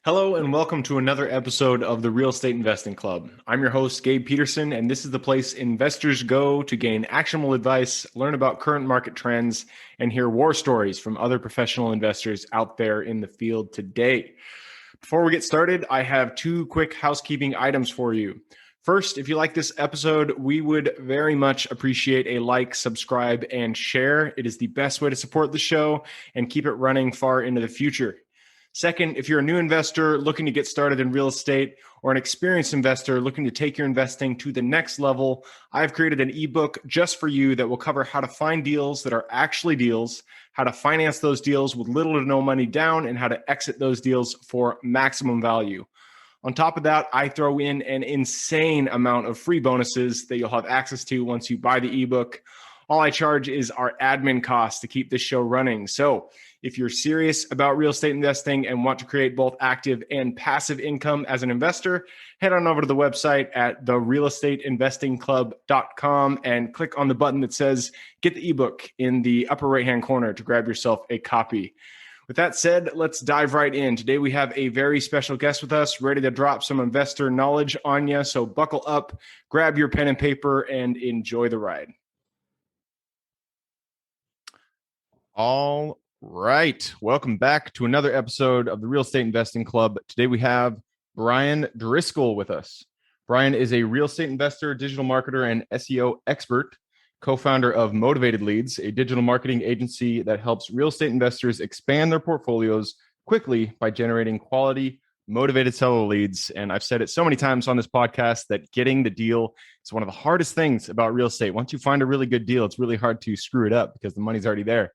Hello and welcome to another episode of the Real Estate Investing Club. I'm your host, Gabe Peterson, and this is the place investors go to gain actionable advice, learn about current market trends, and hear war stories from other professional investors out there in the field today. Before we get started, I have two quick housekeeping items for you. First, if you like this episode, we would very much appreciate a like, subscribe, and share. It is the best way to support the show and keep it running far into the future. Second, if you're a new investor looking to get started in real estate or an experienced investor looking to take your investing to the next level, I've created an ebook just for you that will cover how to find deals that are actually deals, how to finance those deals with little to no money down, and how to exit those deals for maximum value. On top of that, I throw in an insane amount of free bonuses that you'll have access to once you buy the ebook. All I charge is our admin costs to keep this show running. So if you're serious about real estate investing and want to create both active and passive income as an investor, head on over to the website at therealestateinvestingclub.com and click on the button that says Get the ebook in the upper right-hand corner to grab yourself a copy. With that said, let's dive right in. Today we have a very special guest with us, ready to drop some investor knowledge on you. So buckle up, grab your pen and paper, and enjoy the ride. All right. Welcome back to another episode of the Real Estate Investing Club. Today we have Bryan Driscoll with us. Bryan is a real estate investor, digital marketer, and SEO expert, co-founder of Motivated Leads, a digital marketing agency that helps real estate investors expand their portfolios quickly by generating quality, motivated seller leads. And I've said it so many times on this podcast that getting the deal is one of the hardest things about real estate. Once you find a really good deal, it's really hard to screw it up because the money's already there.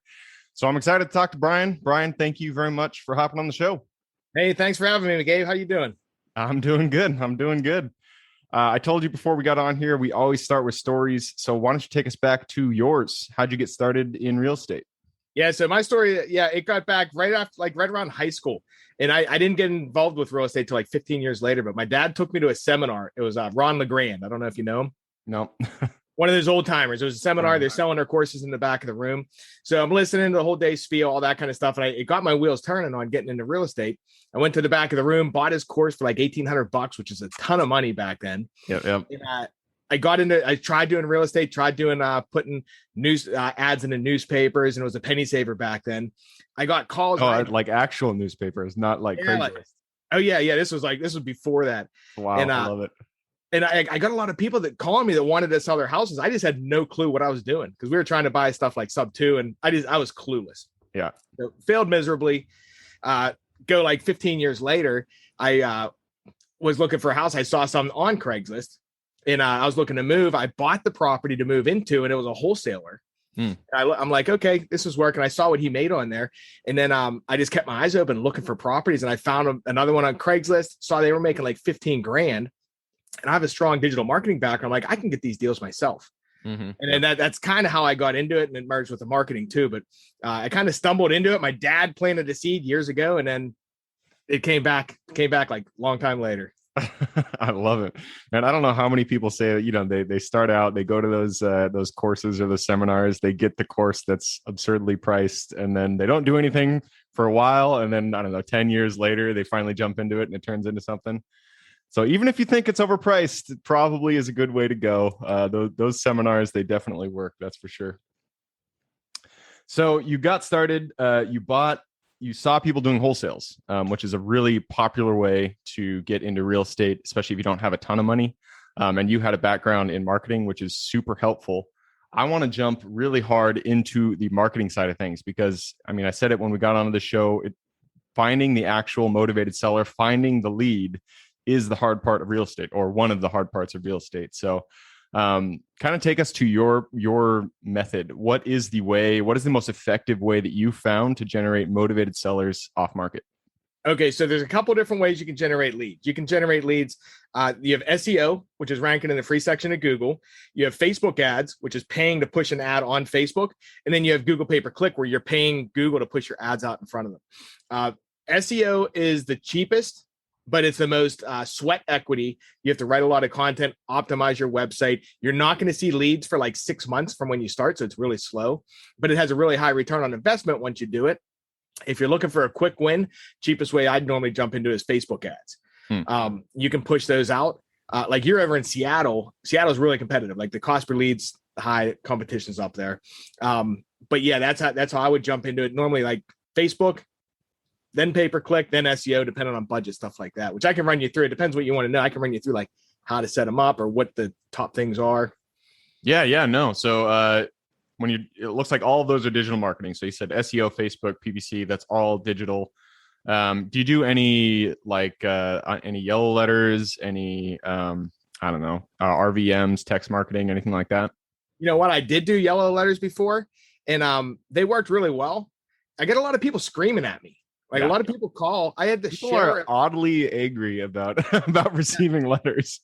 So I'm excited to talk to Bryan. Bryan, thank you very much for hopping on the show. Hey, thanks for having me, Gabe. How you doing? I'm doing good. I told you before we got on here, we always start with stories. So why don't you take us back to yours? How'd you get started in real estate? Yeah, so my story, it got back right around high school. And I didn't get involved with real estate till like 15 years later, but my dad took me to a seminar. It was Ron LeGrand. I don't know if you know him. No. One of those old timers. It was a seminar. They're selling their courses in the back of the room. So I'm listening to the whole day spiel, all that kind of stuff. And it got my wheels turning on getting into real estate. I went to the back of the room, bought his course for like $1,800, which is a ton of money back then. Yep. And, I tried doing real estate, putting news ads in the newspapers, and it was a penny saver back then. I got calls. Like actual newspapers, not like Craigslist. This was before that. Wow. And, I love it. And I got a lot of people that calling me that wanted to sell their houses. I just had no clue what I was doing because we were trying to buy stuff like sub 2, and I was clueless. Yeah. So failed miserably. Go like 15 years later, I was looking for a house. I saw some on Craigslist, and I was looking to move. I bought the property to move into, and it was a wholesaler. I'm like, okay, this is working. I saw what he made on there. And then I just kept my eyes open looking for properties, and I found another one on Craigslist, saw they were making like 15 grand. And I have a strong digital marketing background. I'm like, I can get these deals myself. And then that's kind of how I got into it, and it merged with the marketing too. But I kind of stumbled into it. My dad planted a seed years ago, and then it came back like a long time later. I love it. And I don't know how many people say, they start out, they go to those courses or the seminars, they get the course that's absurdly priced, and then they don't do anything for a while. And then, I don't know, 10 years later, they finally jump into it and it turns into something. So even if you think it's overpriced, it probably is a good way to go. Those seminars, they definitely work. That's for sure. So you got started, you saw people doing wholesales, which is a really popular way to get into real estate, especially if you don't have a ton of money. And you had a background in marketing, which is super helpful. I want to jump really hard into the marketing side of things because, I said it when we got onto the show, finding the actual motivated seller, finding the lead is the hard part of real estate, or one of the hard parts of real estate. So kind of take us to your method. What is the most effective way that you found to generate motivated sellers off market? Okay, so there's a couple different ways you can generate leads. You can generate leads. You have SEO, which is ranking in the free section of Google. You have Facebook ads, which is paying to push an ad on Facebook. And then you have Google pay-per-click, where you're paying Google to push your ads out in front of them. SEO is the cheapest, but it's the most sweat equity. You have to write a lot of content, optimize your website. You're not going to see leads for like 6 months from when you start. So it's really slow, but it has a really high return on investment once you do it. If you're looking for a quick win, cheapest way I'd normally jump into is Facebook ads. You can push those out. Like you're over in Seattle. Seattle's really competitive. Like the cost per lead's high, competition's up there. But yeah, that's how I would jump into it. Normally like Facebook, then pay-per-click, then SEO, depending on budget, stuff like that, which I can run you through. It depends what you want to know. I can run you through like how to set them up or what the top things are. Yeah, no. So it looks like all of those are digital marketing. So you said SEO, Facebook, PPC, that's all digital. Do you do any like any yellow letters, any RVMs, text marketing, anything like that? You know what? I did do yellow letters before, and they worked really well. I get a lot of people screaming at me. Like a lot of people call. I had to people are oddly angry about receiving letters.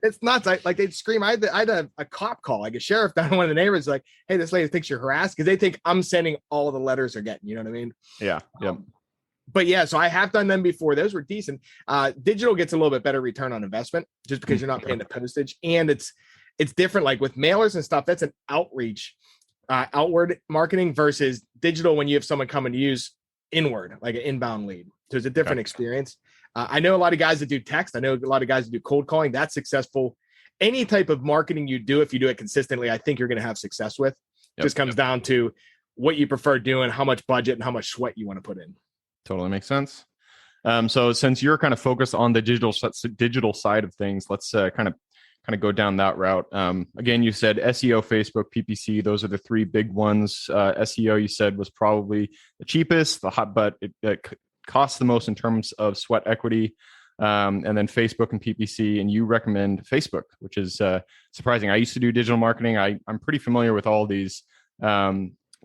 It's nuts. Like they'd scream. I had a cop call, like a sheriff down one of the neighbors, like, "Hey, this lady thinks you're harassed," because they think I'm sending all the letters they're getting. You know what I mean? Yeah. But yeah, so I have done them before. Those were decent. Digital gets a little bit better return on investment just because you're not paying the postage, and it's different. Like with mailers and stuff, that's an outreach, outward marketing versus digital when you have someone come and use inward, like an inbound lead. So it's a different experience. I know a lot of guys that do text. I know a lot of guys that do cold calling. That's successful. Any type of marketing you do, if you do it consistently, I think you're going to have success with. Just comes down to what you prefer doing, how much budget and how much sweat you want to put in. Totally makes sense. So since you're kind of focused on the digital side of things, let's kind of go down that route. Again, you said SEO, Facebook, PPC. Those are the three big ones. SEO, you said, was probably the cheapest, but it costs the most in terms of sweat equity. And then Facebook and PPC, and you recommend Facebook, which is surprising. I used to do digital marketing. I'm pretty familiar with all these.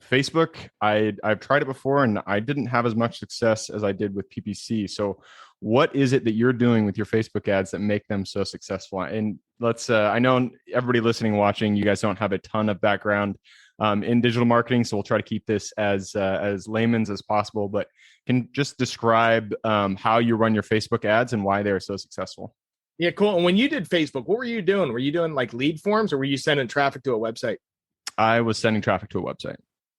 Facebook, I've tried it before, and I didn't have as much success as I did with PPC. So what is it that you're doing with your Facebook ads that make them so successful? And let's, I know everybody listening, watching, you guys don't have a ton of background in digital marketing, so we'll try to keep this as layman's as possible, but can just describe how you run your Facebook ads and why they're so successful. Yeah, cool. And when you did Facebook, what were you doing? Were you doing like lead forms, or were you sending traffic to a website? I was sending traffic to a website.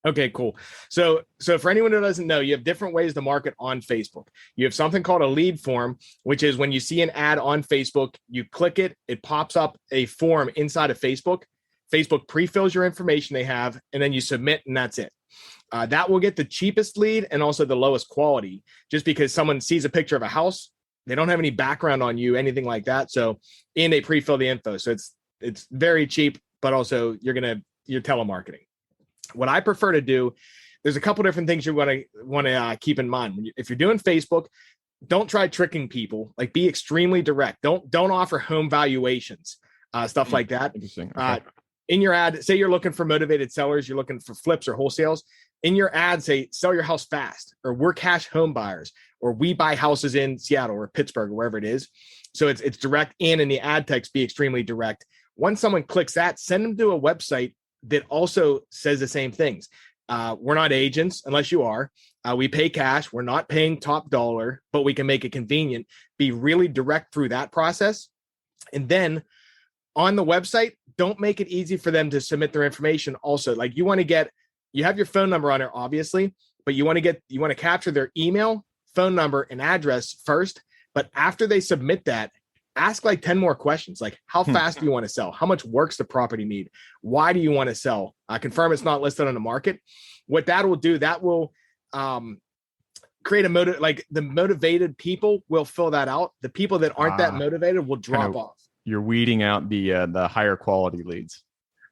Okay, cool. So for anyone who doesn't know, you have different ways to market on Facebook. You have something called a lead form, which is when you see an ad on Facebook, you click it, it pops up a form inside of Facebook. Facebook pre-fills your information they have, and then you submit, and that's it. That will get the cheapest lead and also the lowest quality, just because someone sees a picture of a house, they don't have any background on you, anything like that. So, and they pre-fill the info. So it's very cheap, but also you're telemarketing. What I prefer to do, there's a couple different things you want to keep in mind. If you're doing Facebook, don't try tricking people. Like, be extremely direct. Don't offer home valuations, stuff like that. Interesting. Okay. In your ad, say you're looking for motivated sellers, you're looking for flips or wholesales. In your ad, say, sell your house fast, or we're cash home buyers, or we buy houses in Seattle or Pittsburgh or wherever it is. So it's direct, and in the ad text, be extremely direct. Once someone clicks that, send them to a website that also says the same things. We're not agents unless you are. We pay cash. We're not paying top dollar, but we can make it convenient. Be really direct through that process. And then on the website, don't make it easy for them to submit their information. Also, like, you have your phone number on there, obviously, but you want to capture their email, phone number, and address first. But after they submit that, ask like 10 more questions. Like, how fast do you want to sell? How much work's the property need? Why do you want to sell? Confirm it's not listed on the market. What that will do, that will create a motive. Like, the motivated people will fill that out. The people that aren't that motivated will drop off. You're weeding out the higher quality leads.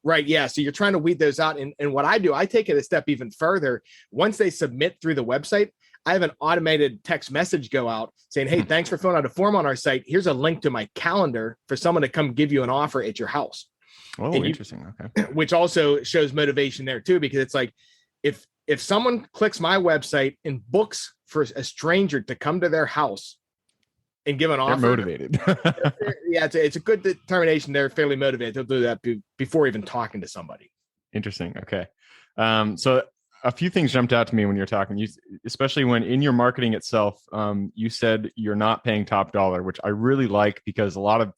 Right. Yeah. So you're trying to weed those out. And what I do, I take it a step even further. Once they submit through the website, I have an automated text message go out saying, hey, thanks for filling out a form on our site. Here's a link to my calendar for someone to come give you an offer at your house. Oh, interesting. Okay. Which also shows motivation there too, because it's like, if someone clicks my website and books for a stranger to come to their house and give an offer, they're motivated. Yeah, it's a good determination. They're fairly motivated. They'll do that before even talking to somebody. Interesting. Okay. So a few things jumped out to me when you're talking. Especially when in your marketing itself, you said you're not paying top dollar, which I really like, because a lot of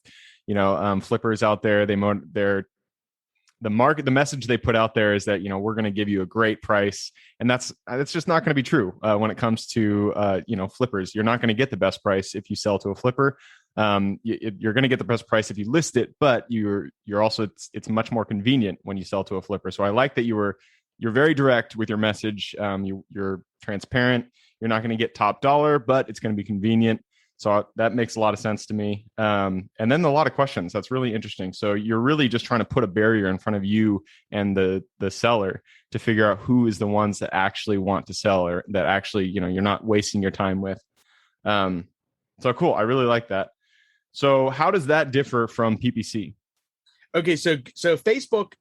flippers out there, the message they put out there is that we're going to give you a great price, and that's just not going to be true when it comes to flippers. You're not going to get the best price if you sell to a flipper. You're going to get the best price if you list it, but you're also it's much more convenient when you sell to a flipper. So I like that you're very direct with your message. You're transparent. You're not going to get top dollar, but it's going to be convenient. So that makes a lot of sense to me. And then a lot of questions. That's really interesting. So you're really just trying to put a barrier in front of you and the seller to figure out who is the ones that actually want to sell, or that actually, you're not wasting your time with. So cool. I really like that. So how does that differ from PPC? Okay. So Facebook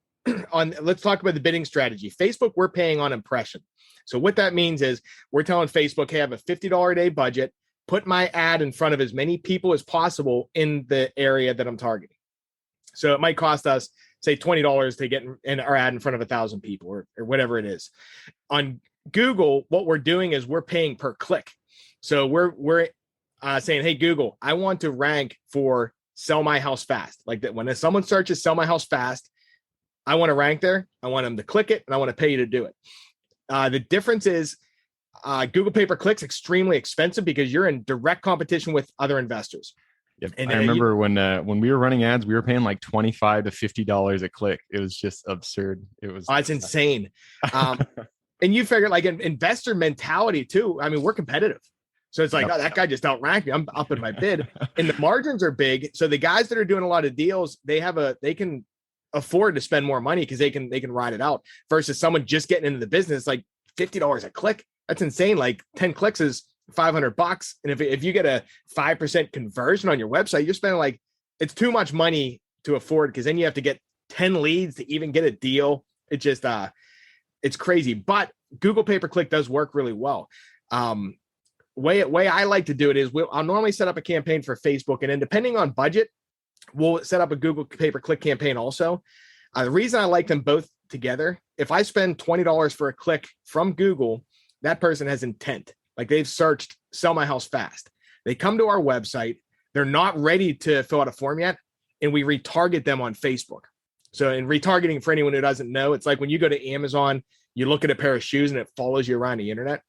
let's talk about the bidding strategy. Facebook, we're paying on impression. So what that means is we're telling Facebook, hey, I have a $50 a day budget. Put my ad in front of as many people as possible in the area that I'm targeting. So it might cost us, say, $20 to get in our ad in front of 1,000 people, or whatever it is. On Google, what we're doing is we're paying per click. So we're saying, hey, Google, I want to rank for sell my house fast. Like that, when someone searches sell my house fast, I want to rank there. I want them to click it, and I want to pay you to do it. The difference is, Google pay-per-click's extremely expensive because you're in direct competition with other investors. Yep. And I remember when we were running ads, we were paying like $25 to $50 a click. It was just absurd. It's insane. And you figure, like, an investor mentality too. I mean, we're competitive. So it's like, that guy just outranked me. I'm upping my bid. And the margins are big. So the guys that are doing a lot of deals, they can afford to spend more money because they can ride it out, versus someone just getting into the business, like $50 a click. That's insane. Like 10 clicks is $500. And if you get a 5% conversion on your website, you're spending, like, it's too much money to afford, because then you have to get 10 leads to even get a deal. It just, it's crazy. But Google pay-per-click does work really well. Way I like to do it is I'll normally set up a campaign for Facebook, and then depending on budget, we'll set up a Google pay-per-click campaign also. The reason I like them both together, if I spend $20 for a click from Google, that person has intent. Like, they've searched sell my house fast. They come to our website. They're not ready to fill out a form yet, and we retarget them on Facebook. So in retargeting, for anyone who doesn't know, it's like when you go to Amazon, you look at a pair of shoes and it follows you around the internet.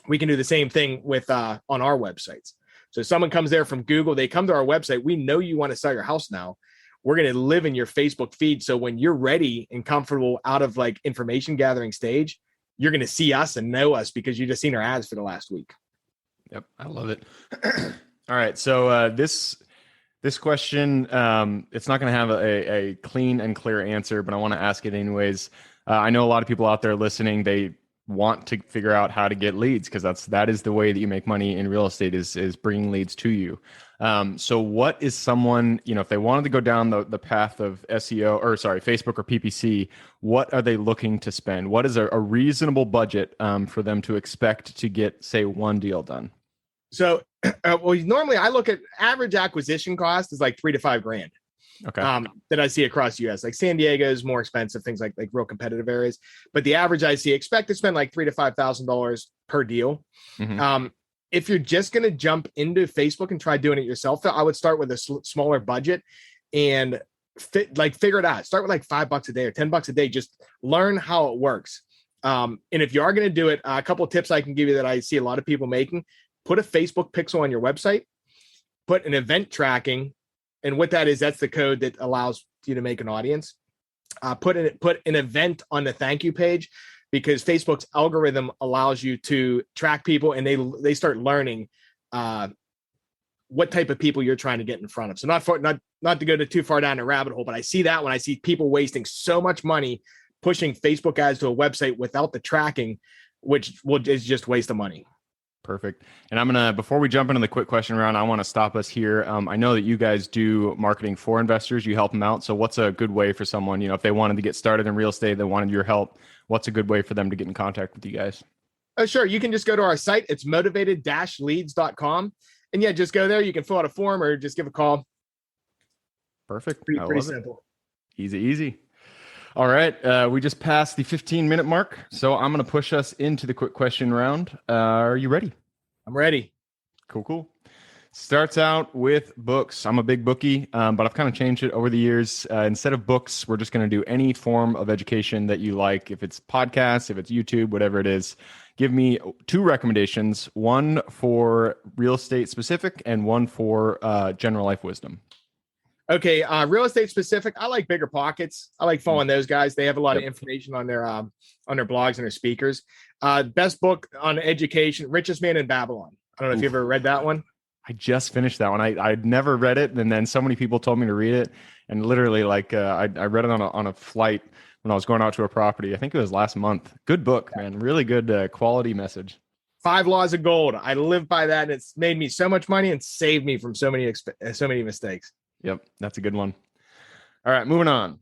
We can do the same thing with on our websites. So someone comes there from Google, they come to our website. We know you want to sell your house now. We're going to live in your Facebook feed. So when you're ready and comfortable out of, like, information gathering stage, you're going to see us and know us because you just seen our ads for the last week. Yep. I love it. All right. So this question, it's not going to have a clean and clear answer, but I want to ask it anyways. I know a lot of people out there listening, they want to figure out how to get leads, because that is the way that you make money in real estate, is bringing leads to you. So what is someone, if they wanted to go down the path of Facebook or PPC, what are they looking to spend? What is a reasonable budget for them to expect to get, say, one deal done? So, normally I look at average acquisition cost is like $3,000 to $5,000. Okay. That I see across the US. Like San Diego is more expensive, things like real competitive areas. But the average I see, expect to spend like $3,000 to $5,000 per deal. Mm-hmm. If you're just going to jump into Facebook and try doing it yourself, I would start with a smaller budget and figure it out. Start with like $5 a day or $10 a day. Just learn how it works. And if you are going to do it, a couple of tips I can give you that I see a lot of people making: put a Facebook pixel on your website, put an event tracking. And what that is, that's the code that allows you to make an audience. Put an event on the thank you page, because Facebook's algorithm allows you to track people, and they start learning what type of people you're trying to get in front of. So not to go too far down a rabbit hole, but I see that when I see people wasting so much money pushing Facebook ads to a website without the tracking, which is just waste of money. Perfect. And before we jump into the quick question round, I want to stop us here. I know that you guys do marketing for investors. You help them out. So what's a good way for someone, if they wanted to get started in real estate, they wanted your help, what's a good way for them to get in contact with you guys? Oh, sure. You can just go to our site. It's motivated-leads.com. And yeah, just go there. You can fill out a form or just give a call. Perfect. Pretty simple. Easy. All right. We just passed the 15-minute mark, so I'm going to push us into the quick question round. Are you ready? I'm ready. Cool. Starts out with books. I'm a big bookie, but I've kind of changed it over the years. Instead of books, we're just going to do any form of education that you like. If it's podcasts, if it's YouTube, whatever it is, give me 2 recommendations, one for real estate specific and one for general life wisdom. Okay, real estate specific. I like Bigger Pockets. I like following those guys. They have a lot of information on their blogs and their speakers. Best book on education, Richest Man in Babylon. I don't know if you ever read that one. I just finished that one. I'd never read it, and then so many people told me to read it, and literally, like, I read it on a flight when I was going out to a property. I think it was last month. Good book, man. Really good quality message. 5 Laws of Gold. I live by that, and it's made me so much money and saved me from so many mistakes. Yep, that's a good one. All right, moving on.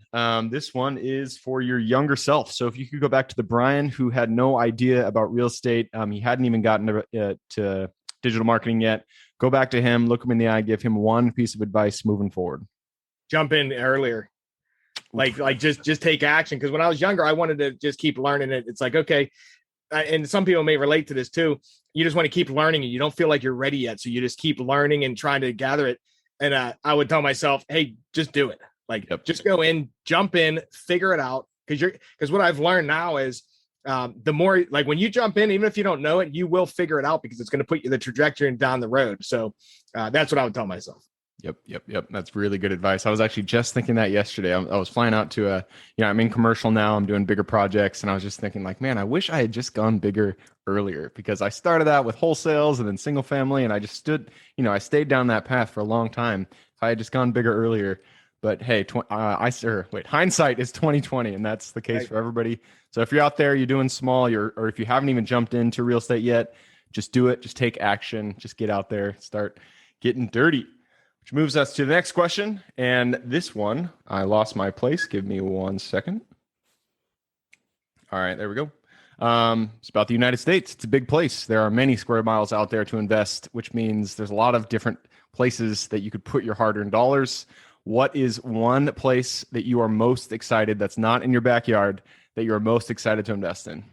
This one is for your younger self. So if you could go back to the Bryan who had no idea about real estate, he hadn't even gotten to digital marketing yet. Go back to him, look him in the eye, give him one piece of advice moving forward. Jump in earlier. Like just take action. Because when I was younger, I wanted to just keep learning it. It's like, okay. And some people may relate to this too. You just want to keep learning and you don't feel like you're ready yet. So you just keep learning and trying to gather it. And I would tell myself, hey, just do it. Like, just go in, jump in, figure it out. Because what I've learned now is the more, like, when you jump in, even if you don't know it, you will figure it out because it's going to put you the trajectory and down the road. So that's what I would tell myself. Yep. That's really good advice. I was actually just thinking that yesterday. I was flying out to I'm in commercial now. I'm doing bigger projects. And I was just thinking, like, man, I wish I had just gone bigger earlier, because I started out with wholesales and then single family. And I just I stayed down that path for a long time. If I had just gone bigger earlier, but hey, hindsight is 2020, and that's the case for everybody. So if you're out there, you're doing small, or if you haven't even jumped into real estate yet, just do it. Just take action. Just get out there, start getting dirty. Which moves us to the next question. And this one, I lost my place. Give me 1 second. All right, there we go. It's about the United States. It's a big place. There are many square miles out there to invest, which means there's a lot of different places that you could put your hard-earned dollars. What is one place that you are most excited, that's not in your backyard, that you're most excited to invest in?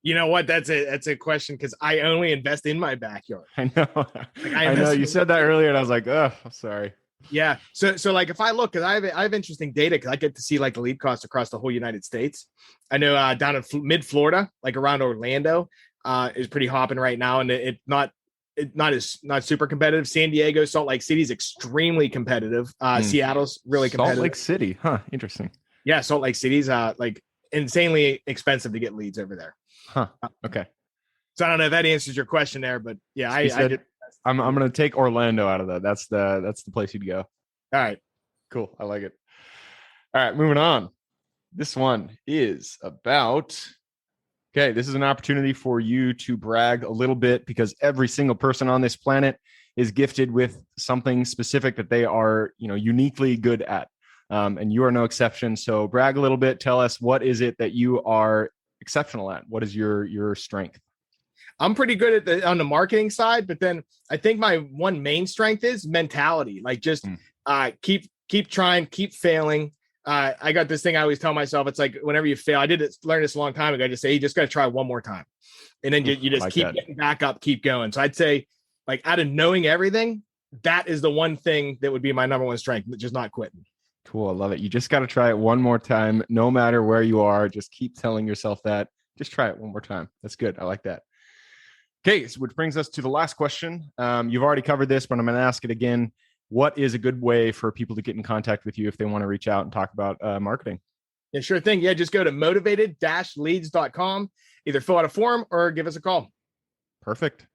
You know what? That's a question, because I only invest in my backyard. I know. Like, I know. You said that earlier, and I was like, oh, I'm sorry. Yeah. So like, if I look, because I have interesting data, because I get to see like the lead cost across the whole United States. I know down in mid Florida, like around Orlando, is pretty hopping right now, and it's not super competitive. San Diego, Salt Lake City is extremely competitive. Seattle's really competitive. Salt Lake City, huh? Interesting. Yeah, Salt Lake City's like insanely expensive to get leads over there. Huh. Okay. So I don't know if that answers your question there, but yeah, I'm going to take Orlando out of that. That's the place you'd go. All right. Cool. I like it. All right, moving on. This one is about, okay, this is an opportunity for you to brag a little bit, because every single person on this planet is gifted with something specific that they are, uniquely good at. And you are no exception. So brag a little bit. Tell us, what is it that you are exceptional at? What is your strength? I'm pretty good at on the marketing side, but then I think my one main strength is mentality. Like, just keep trying, keep failing. I got this thing I always tell myself. It's like, whenever you fail, learn this a long time ago. I just say, you just got to try one more time. And then you just keep getting back up, keep going. So I'd say, like, out of knowing everything, that is the one thing that would be my number one strength, just not quitting. Cool. I love it. You just got to try it one more time, no matter where you are. Just keep telling yourself that. Just try it one more time. That's good. I like that. Okay, so which brings us to the last question. You've already covered this, but I'm going to ask it again. What is a good way for people to get in contact with you if they want to reach out and talk about marketing? Yeah, sure thing. Yeah, just go to motivated-leads.com. Either fill out a form or give us a call. Perfect.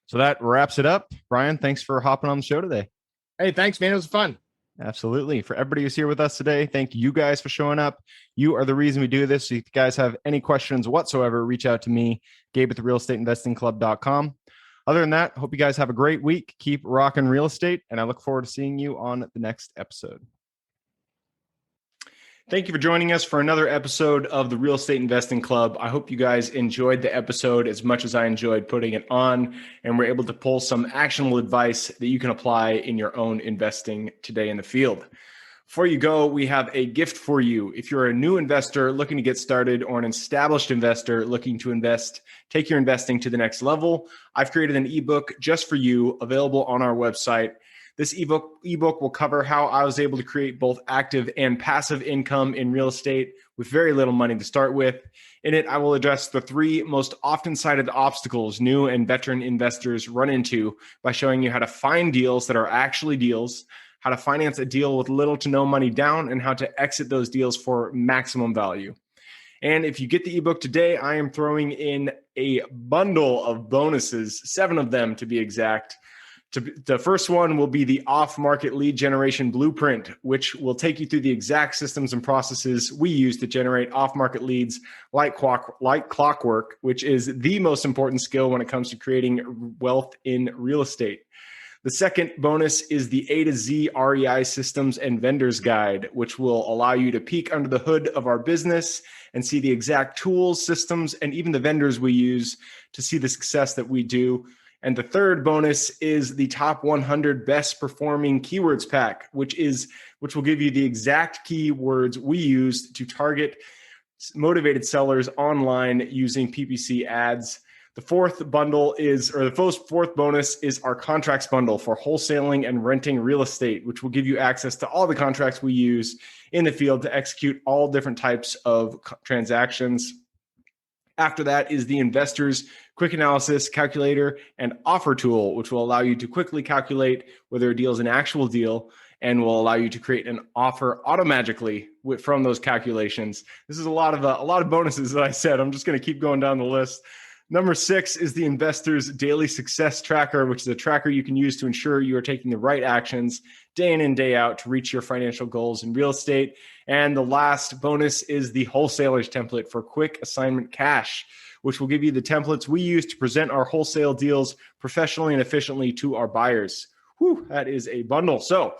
So that wraps it up. Bryan, thanks for hopping on the show today. Hey, thanks, man. It was fun. Absolutely. For everybody who's here with us today, thank you guys for showing up. You are the reason we do this. So if you guys have any questions whatsoever, reach out to me, Gabe at therealestateinvestingclub.com. Other than that, hope you guys have a great week. Keep rocking real estate, and I look forward to seeing you on the next episode. Thank you for joining us for another episode of the Real Estate Investing Club. I hope you guys enjoyed the episode as much as I enjoyed putting it on, and we're able to pull some actionable advice that you can apply in your own investing today in the field. Before you go, we have a gift for you. If you're a new investor looking to get started or an established investor looking to invest, take your investing to the next level, I've created an ebook just for you, available on our website. This ebook will cover how I was able to create both active and passive income in real estate with very little money to start with. In it, I will address the 3 most often cited obstacles new and veteran investors run into by showing you how to find deals that are actually deals, how to finance a deal with little to no money down, and how to exit those deals for maximum value. And if you get the ebook today, I am throwing in a bundle of bonuses, 7 of them to be exact. The first one will be the off-market lead generation blueprint, which will take you through the exact systems and processes we use to generate off-market leads like clockwork, which is the most important skill when it comes to creating wealth in real estate. The second bonus is the A to Z REI systems and vendors guide, which will allow you to peek under the hood of our business and see the exact tools, systems, and even the vendors we use to see the success that we do. And the third bonus is the top 100 best performing keywords pack, which will give you the exact keywords we use to target motivated sellers online using PPC ads. The fourth bonus is our contracts bundle for wholesaling and renting real estate, which will give you access to all the contracts we use in the field to execute all different types of transactions. After that is the Investors Quick Analysis Calculator and Offer Tool, which will allow you to quickly calculate whether a deal is an actual deal and will allow you to create an offer automatically from those calculations. This is a lot of bonuses that I said. I'm just going to keep going down the list. Number 6 is the Investors Daily Success Tracker, which is a tracker you can use to ensure you are taking the right actions day in and day out to reach your financial goals in real estate. And the last bonus is the Wholesalers Template for Quick Assignment Cash, which will give you the templates we use to present our wholesale deals professionally and efficiently to our buyers. Whew, that is a bundle. So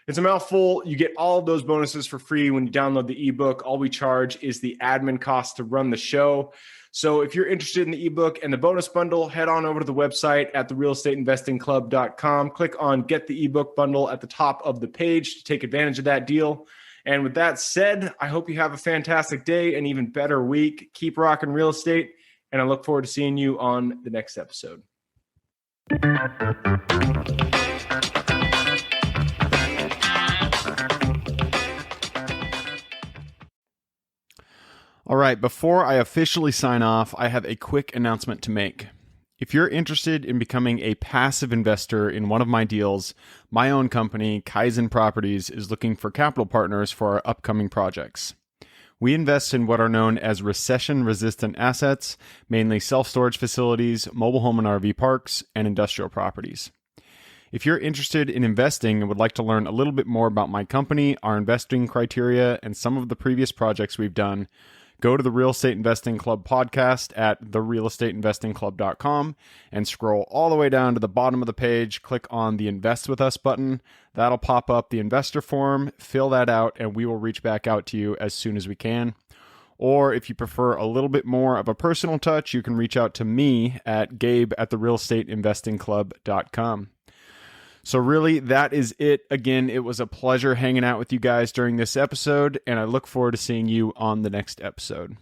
it's a mouthful. You get all of those bonuses for free when you download the ebook. All we charge is the admin cost to run the show. So if you're interested in the ebook and the bonus bundle, head on over to the website at therealestateinvestingclub.com. Click on Get the ebook bundle at the top of the page to take advantage of that deal. And with that said, I hope you have a fantastic day, an even better week. Keep rocking real estate, and I look forward to seeing you on the next episode. All right, before I officially sign off, I have a quick announcement to make. If you're interested in becoming a passive investor in one of my deals, my own company, Kaizen Properties, is looking for capital partners for our upcoming projects. We invest in what are known as recession-resistant assets, mainly self-storage facilities, mobile home and RV parks, and industrial properties. If you're interested in investing and would like to learn a little bit more about my company, our investing criteria, and some of the previous projects we've done, go to the Real Estate Investing Club podcast at therealestateinvestingclub.com and scroll all the way down to the bottom of the page. Click on the Invest With Us button. That'll pop up the investor form. Fill that out, and we will reach back out to you as soon as we can. Or if you prefer a little bit more of a personal touch, you can reach out to me at gabe@therealestateinvestingclub.com. So really, that is it. Again, it was a pleasure hanging out with you guys during this episode, and I look forward to seeing you on the next episode.